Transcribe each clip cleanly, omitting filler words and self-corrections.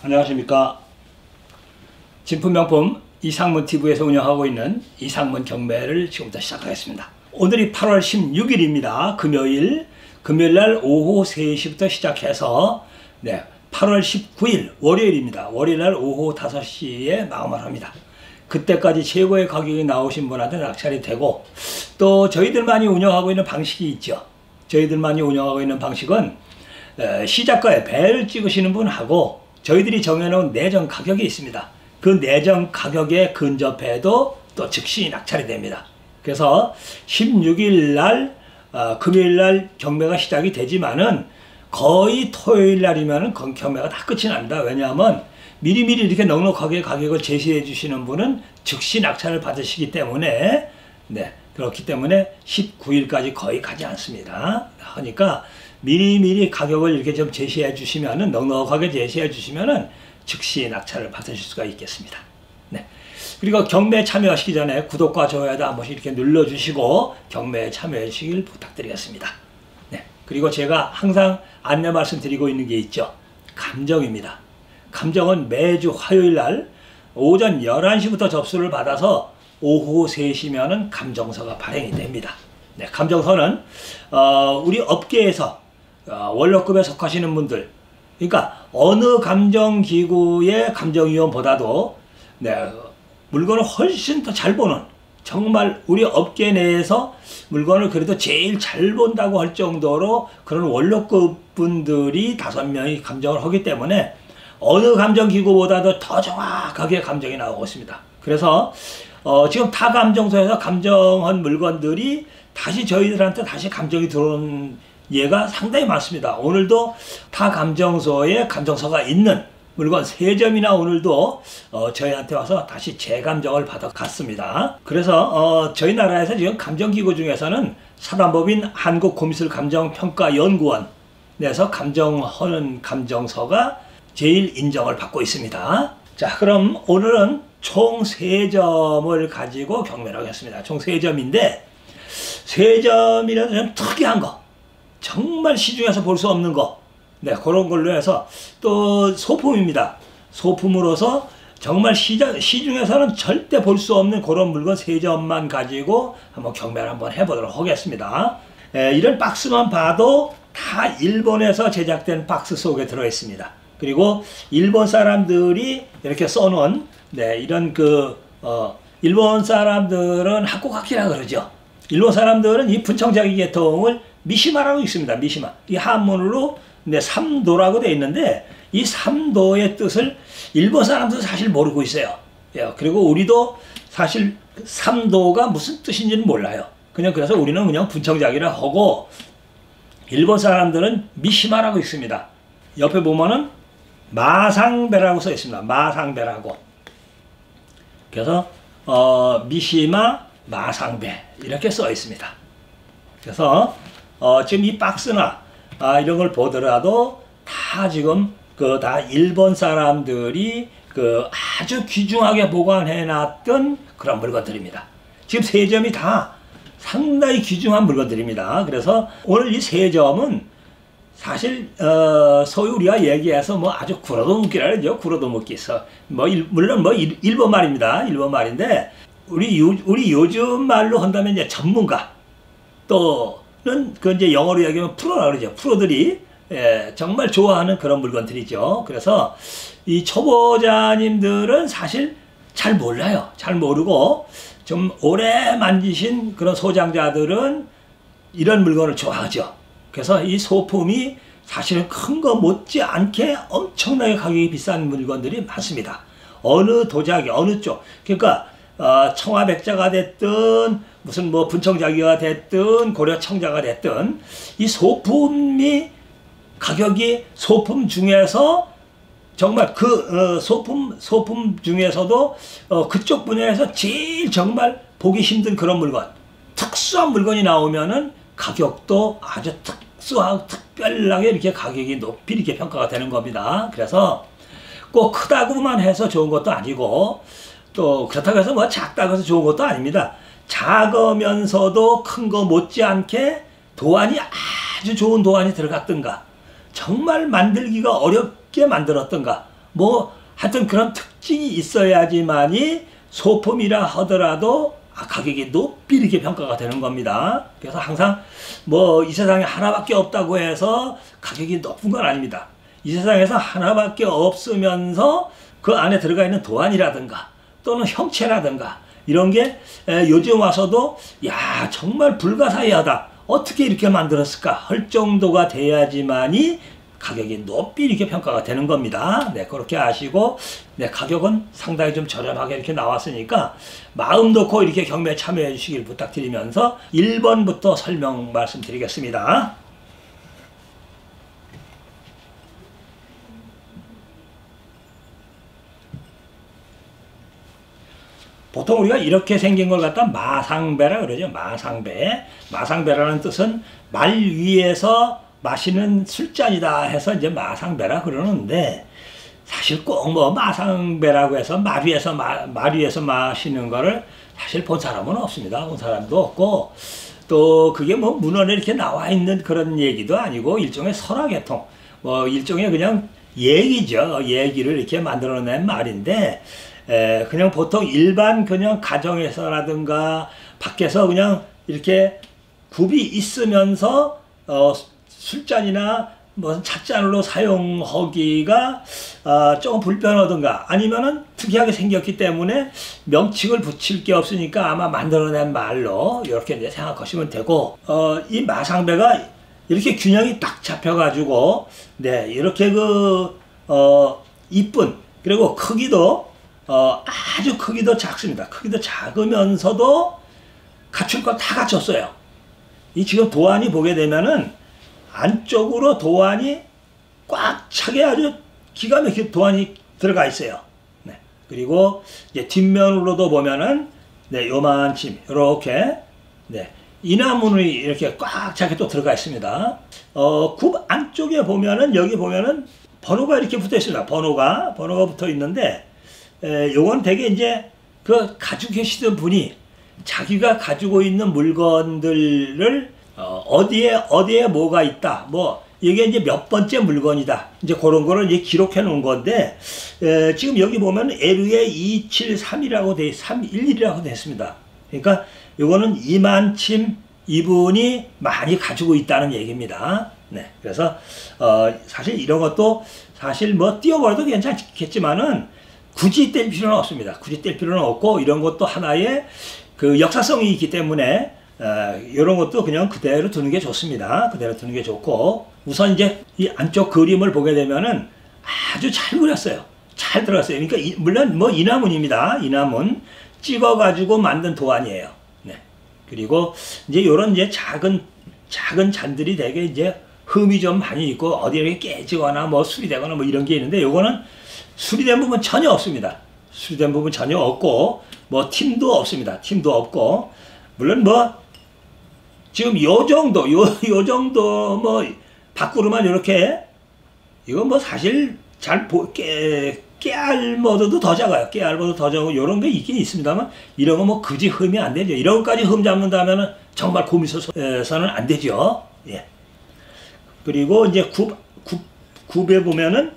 안녕하십니까. 진품명품 이상문TV에서 운영하고 있는 이상문 경매를 지금부터 시작하겠습니다. 오늘이 8월 16일입니다. 금요일날 오후 3시부터 시작해서 8월 19일 월요일입니다. 월요일날 오후 5시에 마감을 합니다. 그때까지 최고의 가격이 나오신 분한테 낙찰이 되고, 또 저희들만이 운영하고 있는 방식이 있죠. 저희들만이 운영하고 있는 방식은 시작가에 배를 찍으시는 분하고 저희들이 정해놓은 내정 가격이 있습니다. 그 내정 가격에 근접해도 또 즉시 낙찰이 됩니다. 그래서 16일날 금요일날 경매가 시작이 되지만은 거의 토요일날이면은 경매가 다 끝이 납니다. 왜냐하면 미리미리 이렇게 넉넉하게 가격을 제시해 주시는 분은 즉시 낙찰을 받으시기 때문에, 그렇기 때문에 19일까지 거의 가지 않습니다. 그러니까 미리미리 가격을 이렇게 좀 제시해 주시면은, 넉넉하게 제시해 주시면은 즉시 낙찰을 받으실 수가 있겠습니다. 그리고 경매에 참여하시기 전에 구독과 좋아요도 한 번씩 이렇게 눌러주시고 경매에 참여해 주시길 부탁드리겠습니다. 그리고 제가 항상 안내 말씀드리고 있는 게 있죠. 감정입니다. 감정은 매주 화요일날 오전 11시부터 접수를 받아서 오후 3시면은 감정서가 발행이 됩니다. 감정서는 우리 업계에서 원로급에 속하시는 분들, 그러니까 어느 감정기구의 감정위원보다도 물건을 훨씬 더 잘 보는, 정말 우리 업계 내에서 물건을 그래도 제일 잘 본다고 할 정도로 그런 원로급 분들이 5명이 감정을 하기 때문에 어느 감정기구보다도 더 정확하게 감정이 나오고 있습니다. 그래서 지금 타 감정소에서 감정한 물건들이 다시 저희들한테 다시 감정이 들어오는 예가 상당히 많습니다. 오늘도 타 감정소에 감정서가 있는 물건 3점이나 오늘도 저희한테 와서 다시 재감정을 받아갔습니다. 그래서 저희 나라에서 지금 감정기구 중에서는 사단법인 한국고미술감정평가연구원에서 감정하는 감정서가 제일 인정을 받고 있습니다. 자, 그럼 오늘은 총 3점을 가지고 경매를 하겠습니다. 총 3점인데 3점이라도 좀 특이한 거, 정말 시중에서 볼 수 없는 거, 그런 걸로 해서, 또 소품입니다. 소품으로서 정말 시중에서는 절대 볼 수 없는 그런 물건 3점만 가지고 한번 경매를 한번 해보도록 하겠습니다. 이런 박스만 봐도 다 일본에서 제작된 박스 속에 들어있습니다. 그리고 일본 사람들이 이렇게 써놓은, 이런 일본 사람들은 하코가키라 그러죠. 일본 사람들은 이 분청자기 계통을 미시마라고 있습니다. 미시마. 이 한문으로 삼도라고 되어 있는데, 이 삼도의 뜻을 일본 사람들도 사실 모르고 있어요. 그리고 우리도 사실 삼도가 무슨 뜻인지는 몰라요. 그래서 우리는 그냥 분청자기라 하고, 일본 사람들은 미시마라고 있습니다. 옆에 보면은 마상배라고 써 있습니다. 마상배라고. 그래서 미시마, 마상배 이렇게 써 있습니다. 그래서 지금 이 박스나 이런 걸 보더라도 다 지금 다 일본 사람들이 아주 귀중하게 보관해 놨던 그런 물건들입니다. 지금 3점이 다 상당히 귀중한 물건들입니다. 그래서 오늘 이 3점은 사실 소위 우리가 얘기해서 아주 구로도묵기라 그러죠. 구로도묵기. 물론 일본 말입니다. 일본 말인데 우리 요즘 말로 한다면 이제 전문가, 또는 이제 영어로 얘기하면 프로라 그러죠. 프로들이 정말 좋아하는 그런 물건들이죠. 그래서 이 초보자님들은 사실 잘 몰라요. 잘 모르고 좀 오래 만지신 그런 소장자들은 이런 물건을 좋아하죠. 그래서 이 소품이 사실은 큰 거 못지않게 엄청나게 가격이 비싼 물건들이 많습니다. 어느 도자기, 어느 쪽, 그러니까 청화백자가 됐든 무슨 분청자기가 됐든 고려청자가 됐든 이 소품이 가격이 소품 중에서 정말 소품 중에서도 그쪽 분야에서 제일 정말 보기 힘든 그런 물건, 특수한 물건이 나오면은 가격도 아주 특수하고 특별하게 이렇게 가격이 높이 이렇게 평가가 되는 겁니다. 그래서 꼭 크다고만 해서 좋은 것도 아니고, 또 그렇다고 해서 작다고 해서 좋은 것도 아닙니다. 작으면서도 큰 거 못지않게 도안이 아주 좋은 도안이 들어갔든가, 정말 만들기가 어렵게 만들었던가, 뭐 하여튼 그런 특징이 있어야지만이 소품이라 하더라도 가격이 높이 이렇게 평가가 되는 겁니다. 그래서 항상 뭐 이 세상에 하나밖에 없다고 해서 가격이 높은 건 아닙니다. 이 세상에서 하나밖에 없으면서 그 안에 들어가 있는 도안이라든가 또는 형체라든가 이런 게 요즘 와서도 야 정말 불가사의하다, 어떻게 이렇게 만들었을까 할 정도가 돼야지만이 가격이 높이 이렇게 평가가 되는 겁니다. 네, 그렇게 아시고, 네, 가격은 상당히 좀 저렴하게 이렇게 나왔으니까 마음 놓고 이렇게 경매에 참여해 주시길 부탁드리면서 1번부터 설명 말씀드리겠습니다. 보통 우리가 이렇게 생긴 걸 갖다 마상배라 그러죠. 마상배. 마상배라는 뜻은 말 위에서 마시는 술잔이다 해서 이제 마상배라 그러는데, 사실 꼭 뭐 마상배라고 해서 말 위에서 마시는 거를 사실 본 사람은 없습니다. 본 사람도 없고, 또 그게 뭐 문헌에 이렇게 나와 있는 그런 얘기도 아니고 일종의 설화계통, 뭐 일종의 그냥 얘기죠. 얘기를 이렇게 만들어낸 말인데, 그냥 보통 일반 그냥 가정에서라든가 밖에서 그냥 이렇게 굽이 있으면서 술잔이나 무슨 찻잔으로 사용하기가 조금 불편하던가 아니면은 특이하게 생겼기 때문에 명칭을 붙일 게 없으니까 아마 만들어낸 말로 이렇게 이제 생각하시면 되고, 이 마상배가 이렇게 균형이 딱 잡혀가지고, 네, 이렇게 이쁜, 그리고 크기도 아주 크기도 작습니다. 크기도 작으면서도 갖출 거 다 갖췄어요. 이 지금 도안이 보게 되면은 안쪽으로 도안이 꽉 차게 아주 기가 막히게 도안이 들어가 있어요. 네. 그리고 이제 뒷면으로도 보면은 네, 요만침 이렇게 네, 이나문이 이렇게 꽉 차게 또 들어가 있습니다. 굽 안쪽에 보면은 여기 보면은 번호가 이렇게 붙어 있습니다. 번호가 붙어 있는데, 요건 되게 이제 그 가지고 계시던 분이 자기가 가지고 있는 물건들을 어디에 뭐가 있다, 뭐 이게 이제 몇 번째 물건이다, 이제 그런 거를 이제 기록해 놓은 건데, 지금 여기 보면 LU에 273이라고 돼, 311이라고 돼 있습니다. 그러니까 요거는 이만침 이분이 많이 가지고 있다는 얘기입니다. 네, 그래서 사실 이런 것도 사실 뭐 띄워버려도 괜찮겠지만은 굳이 뗄 필요는 없습니다. 굳이 뗄 필요는 없고, 이런 것도 하나의 그 역사성이 있기 때문에 이런 것도 그냥 그대로 두는 게 좋습니다. 그대로 두는 게 좋고, 우선 이제 이 안쪽 그림을 보게 되면은 아주 잘 그렸어요. 잘 들어갔어요. 그러니까 물론 뭐 이나문입니다. 이나문 찍어가지고 만든 도안이에요. 네. 그리고 이제 이런 이제 작은 잔들이 되게 이제 흠이 좀 많이 있고 어디에 이렇게 깨지거나 뭐 수리되거나 뭐 이런 게 있는데, 요거는 수리된 부분 전혀 없습니다. 수리된 부분 전혀 없고, 뭐 팀도 없습니다. 팀도 없고, 물론 뭐 지금 요 정도 뭐 밖으로만 이렇게, 이거 뭐 사실 잘 깨알보다도 더 작아요. 깨알보다 더 작고 요런 게 있긴 있습니다만, 이런 거 뭐 그지 흠이 안 되죠. 이런 것까지 흠 잡는다면은 정말 고미소서는 안 되죠. 예. 그리고 이제 굽에 보면은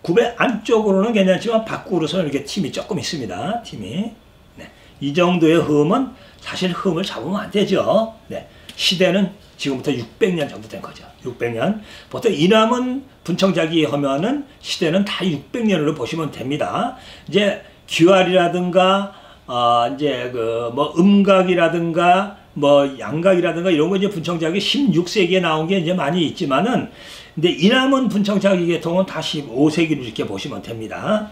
굽의 안쪽으로는 괜찮지만 밖으로서는 이렇게 틈이 조금 있습니다. 틈이. 네. 이 정도의 흠은 사실 흠을 잡으면 안 되죠. 네. 시대는 지금부터 600년 정도 된 거죠. 600년. 보통 이남은 분청자기 하면은 시대는 다 600년으로 보시면 됩니다. 이제 귀활이라든가 이제 그 뭐 음각이라든가 뭐 양각이라든가 이런 거 이제 분청자기 16세기에 나온 게 이제 많이 있지만은, 근데 이남은 분청자기 계통은 다 15세기로 이렇게 보시면 됩니다.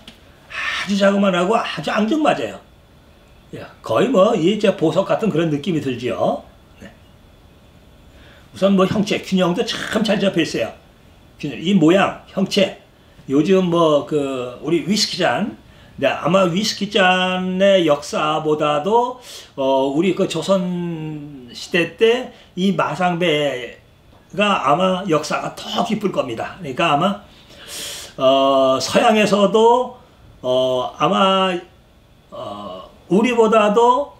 아주 자그만하고 아주 앙증맞아요. 거의 뭐 이제 보석 같은 그런 느낌이 들지요. 네. 우선 뭐 형체 균형도 참 잘 잡혀 있어요. 이 모양 형체, 요즘 뭐 그 우리 위스키잔, 네, 아마 위스키잔의 역사보다도 우리 그 조선 시대 때 이 마상배가 아마 역사가 더 깊을 겁니다. 그러니까 아마 서양에서도 아마 우리보다도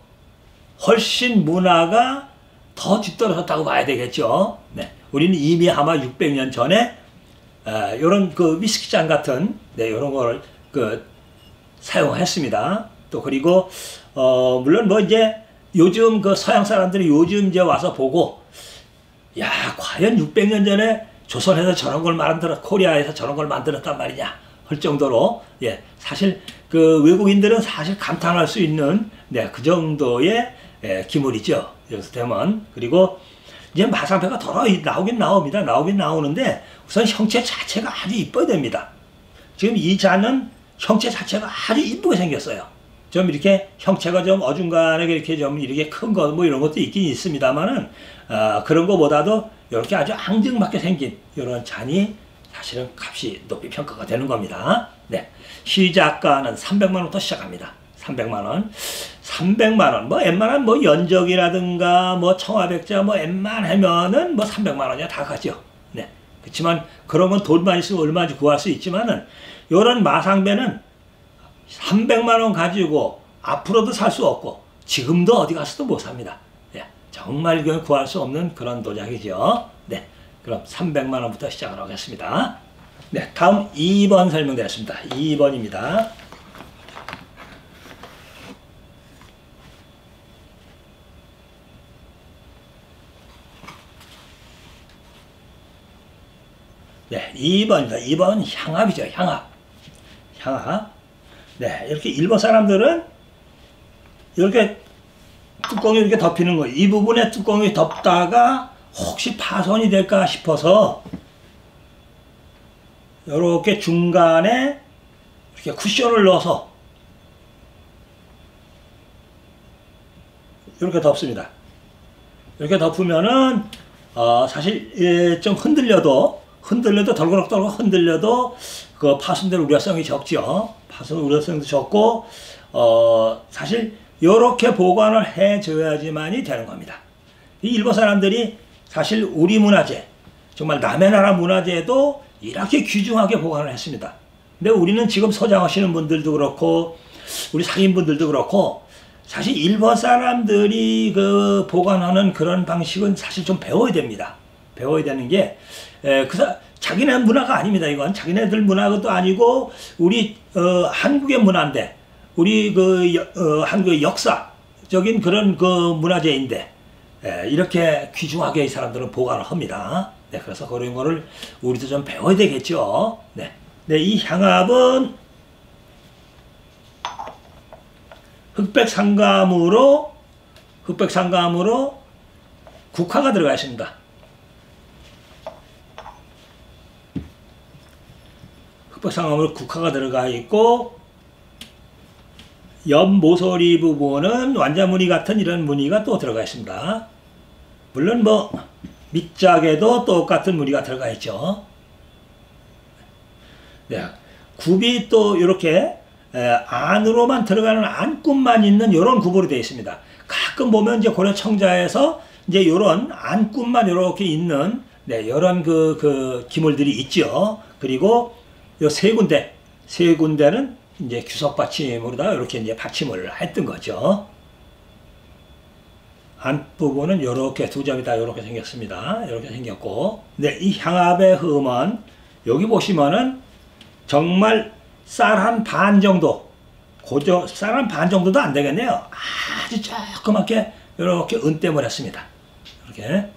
훨씬 문화가 더 뒤떨어졌다고 봐야 되겠죠. 네, 우리는 이미 아마 600년 전에 요런 그 위스키 잔 같은 요런 걸 사용했습니다. 또 그리고 물론 뭐 이제 요즘 그 서양 사람들이 요즘 이제 와서 보고 야 과연 600년 전에 조선에서 저런 걸 코리아에서 저런 걸 만들었단 말이냐 할 정도로 사실 그 외국인들은 사실 감탄할 수 있는 그 정도의 기물이죠. 여기서 되면 그리고 이제 마상배가 더러 나오긴 나오는데 우선 형체 자체가 아주 이뻐야 됩니다. 지금 이 잔은 형체 자체가 아주 이쁘게 생겼어요. 좀 이렇게 형체가 좀 어중간하게 이렇게 좀 이렇게 큰 거 뭐 이런 것도 있긴 있습니다만은 그런 거보다도 이렇게 아주 앙증맞게 생긴 이런 잔이 사실은 값이 높이 평가가 되는 겁니다. 네. 시작가는 300만 원부터 시작합니다. 300만 원. 300만 원. 뭐 웬만한 뭐 연적이라든가 뭐 청화백자 뭐 웬만하면은 뭐 300만 원이야 다 가죠. 네. 그렇지만 그런 건 돈만 있으면 얼마든지 구할 수 있지만은 요런 마상배는 300만 원 가지고 앞으로도 살 수 없고 지금도 어디 가서도 못 삽니다. 네. 정말 구할 수 없는 그런 도자기죠. 네. 그럼 300만 원부터 시작을 하겠습니다. 네, 다음 2번 설명드렸습니다. 2번입니다. 네, 2번입니다. 2번은 향압이죠. 향압. 네, 이렇게 일본 사람들은 이렇게 뚜껑이 이렇게 덮이는 거예요. 이 부분에 뚜껑이 덮다가 혹시 파손이 될까 싶어서 이렇게 중간에 이렇게 쿠션을 넣어서 이렇게 덮습니다. 이렇게 덮으면은 사실 좀 흔들려도 덜그럭덜그럭 흔들려도 그 파손될 우려성이 적죠. 파손 우려성도 적고 사실 이렇게 보관을 해줘야지만이 되는 겁니다. 이 일본 사람들이 사실 우리 문화재, 정말 남의 나라 문화재도 이렇게 귀중하게 보관을 했습니다. 근데 우리는 지금 소장하시는 분들도 그렇고 우리 상인분들도 그렇고 사실 일본 사람들이 그 보관하는 그런 방식은 사실 좀 배워야 됩니다. 배워야 되는 게 자기네 문화가 아닙니다. 이건 자기네들 문화도 아니고 우리 한국의 문화인데 우리 한국의 역사적인 그런 그 문화재인데 이렇게 귀중하게 이 사람들은 보관을 합니다. 네, 그래서 그런 거를 우리도 좀 배워야 되겠죠. 네, 이 향압은 흑백상감으로 국화가 들어가 있습니다. 흑백상감으로 국화가 들어가 있고 옆 모서리 부분은 완자무늬 같은 이런 무늬가 또 들어가 있습니다. 물론 뭐 밑짝에도 똑같은 무늬가 들어가 있죠. 네, 굽이 또 이렇게 안으로만 들어가는 안꿈만 있는 이런 굽으로 되어 있습니다. 가끔 보면 이제 고려 청자에서 이제 이런 안꿈만 이렇게 있는 이런 그 기물들이 있죠. 그리고 요 세 군데는 이제 규석 받침으로다가 이렇게 이제 받침을 했던 거죠. 안부분은 이렇게 두 점이 다 이렇게 생겼습니다. 이렇게 생겼고, 이 향압의 흠은 여기 보시면은 정말 쌀 한 반 정도, 쌀 한 반 정도도 안 되겠네요. 아주 조그맣게 이렇게 은땜을 했습니다. 이렇게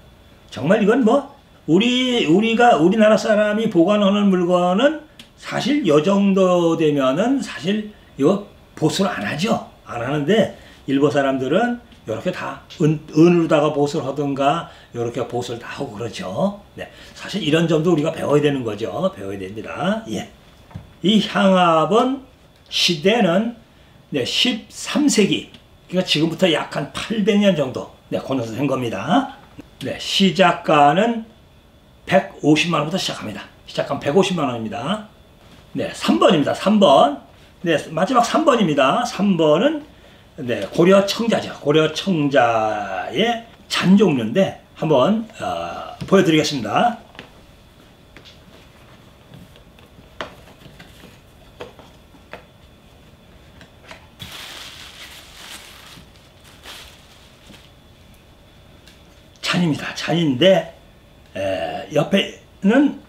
정말 이건 뭐 우리나라 사람이 보관하는 물건은 사실 요 정도 되면은 사실 이거 보수를 안 하죠. 안 하는데 일본 사람들은 이렇게 다 은으로다가 보수를 하든가 이렇게 보수를 다 하고 그러죠. 네, 사실 이런 점도 우리가 배워야 되는 거죠. 배워야 됩니다. 예. 이 향압은 시대는 13세기, 그러니까 지금부터 약 한 800년 정도 권에서 된 겁니다. 시작가는 150만 원부터 시작합니다. 시작가는 150만 원입니다. 3번입니다. 3번. 마지막 3번입니다. 3번은 고려 청자죠. 고려 청자의 잔 종류인데 한번 보여드리겠습니다. 잔입니다. 잔인데 옆에는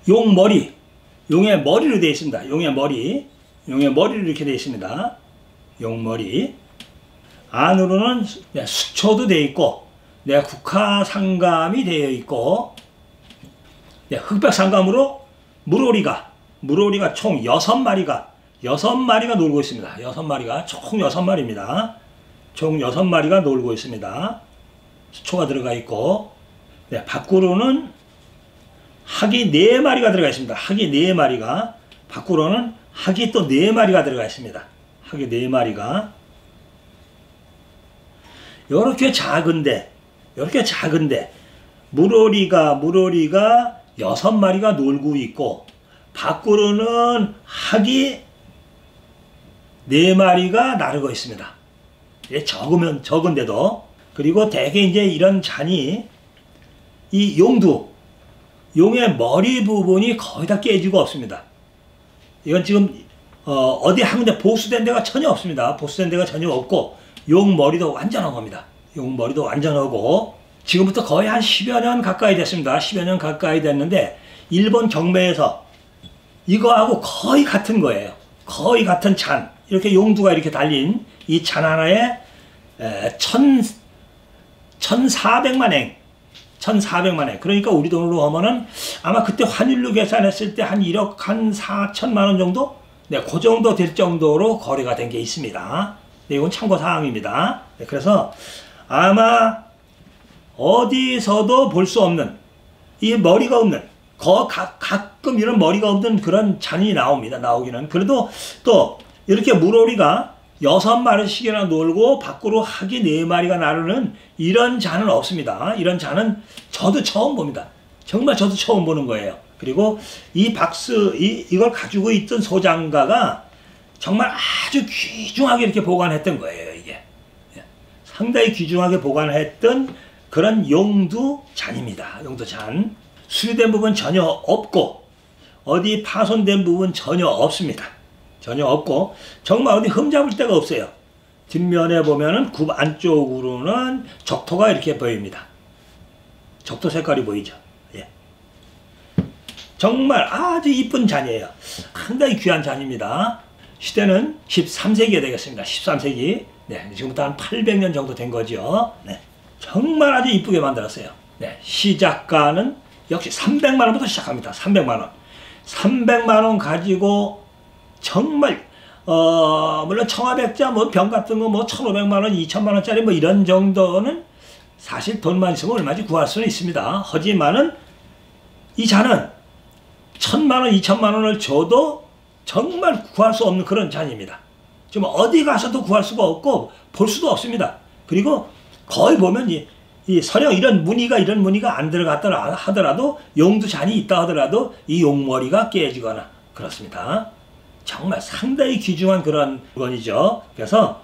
용머리, 용의 머리로 되어 있습니다. 용의 머리로 이렇게 되어 있습니다. 용머리. 안으로는 수초도 되어 있고, 국화상감이 되어 있고, 흑백상감으로 물오리가 총 6마리가 놀고 있습니다. 6마리가, 총 6마리입니다. 총 6마리가 놀고 있습니다. 수초가 들어가 있고, 밖으로는 학이 4마리가 들어가 있습니다. 학이 4마리가, 밖으로는 학이 또 4마리가 들어가 있습니다. 학이 4마리가. 요렇게 작은데, 물오리가 6마리가 놀고 있고, 밖으로는 학이 4마리가 나르고 있습니다. 적은데도. 그리고 대개 이제 이런 잔이, 이 용의 머리 부분이 거의 다 깨지고 없습니다. 이건 지금, 어디 한 군데 보수된 데가 전혀 없습니다. 보수된 데가 전혀 없고, 용 머리도 완전한 겁니다. 용 머리도 완전하고, 지금부터 거의 한 10여 년 가까이 됐습니다. 10여 년 가까이 됐는데, 일본 경매에서 이거하고 거의 같은 거예요. 거의 같은 잔. 이렇게 용두가 이렇게 달린 이 잔 하나에 1,400만 엔. 1,400만 엔. 그러니까 우리 돈으로 하면은 아마 그때 환율로 계산했을 때 한 1억 한 4천만 원 정도? 그 정도 될 정도로 거래가 된 게 있습니다. 이건 참고 사항입니다. 그래서 아마 어디서도 볼 수 없는, 이 머리가 없는, 가끔 이런 머리가 없는 그런 잔이 나옵니다. 나오기는. 그래도 또 이렇게 물오리가 6마리씩이나 놀고 밖으로 학이 4마리가 나르는 이런 잔은 없습니다. 이런 잔은 저도 처음 봅니다. 정말 저도 처음 보는 거예요. 그리고 이걸 가지고 있던 소장가가 정말 아주 귀중하게 이렇게 보관했던 거예요. 이게 상당히 귀중하게 보관했던 그런 용두 잔입니다. 용두 잔. 수리된 부분 전혀 없고, 어디 파손된 부분 전혀 없습니다. 전혀 없고, 정말 어디 흠잡을 데가 없어요. 뒷면에 보면은 굽 안쪽으로는 적토가 이렇게 보입니다. 적토 색깔이 보이죠. 예. 정말 아주 이쁜 잔이에요. 상당히 귀한 잔입니다. 시대는 13세기가 되겠습니다. 13세기. 지금부터 한 800년 정도 된 거죠. 정말 아주 이쁘게 만들었어요. 시작가는 역시 300만 원부터 시작합니다. 300만 원. 300만 원 가지고 정말 물론 청아백자 병 같은 거 1,500만 원, 2,000만 원짜리 이런 정도는 사실 돈만 있으면 얼마든지 구할 수는 있습니다. 하지만은 이 잔은 1,000만 원, 2,000만 원을 줘도 정말 구할 수 없는 그런 잔입니다. 지금 어디 가서도 구할 수가 없고 볼 수도 없습니다. 그리고 거의 보면 설령 이런 무늬가 안 들어갔더라 하더라도, 용두 잔이 있다 하더라도 이 용머리가 깨지거나 그렇습니다. 정말 상당히 귀중한 그런 물건이죠. 그래서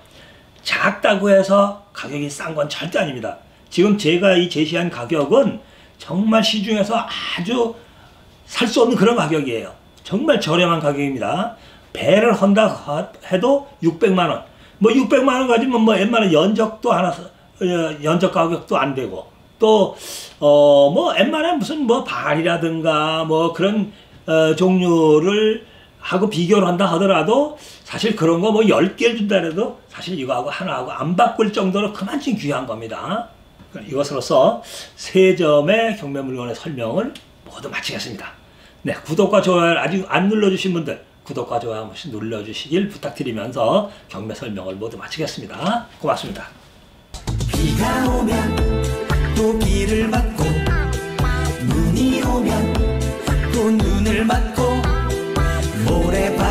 작다고 해서 가격이 싼 건 절대 아닙니다. 지금 제가 제시한 가격은 정말 시중에서 아주 살 수 없는 그런 가격이에요. 정말 저렴한 가격입니다. 배를 한다 해도 600만 원. 600만 원 가지면 웬만한 연적도 하나, 연적 가격도 안 되고, 또 웬만한 무슨 발이라든가 그런 종류를 하고 비교를 한다 하더라도 사실 그런 거 10개를 준다 해도 사실 이거하고 하나하고 안 바꿀 정도로 그만큼 귀한 겁니다. 이것으로서 세 점의 경매 물건의 설명을 모두 마치겠습니다. 구독과 좋아요를 아직 안 눌러주신 분들 구독과 좋아요 한 번씩 눌러주시길 부탁드리면서 경매 설명을 모두 마치겠습니다. 고맙습니다. 비가 오면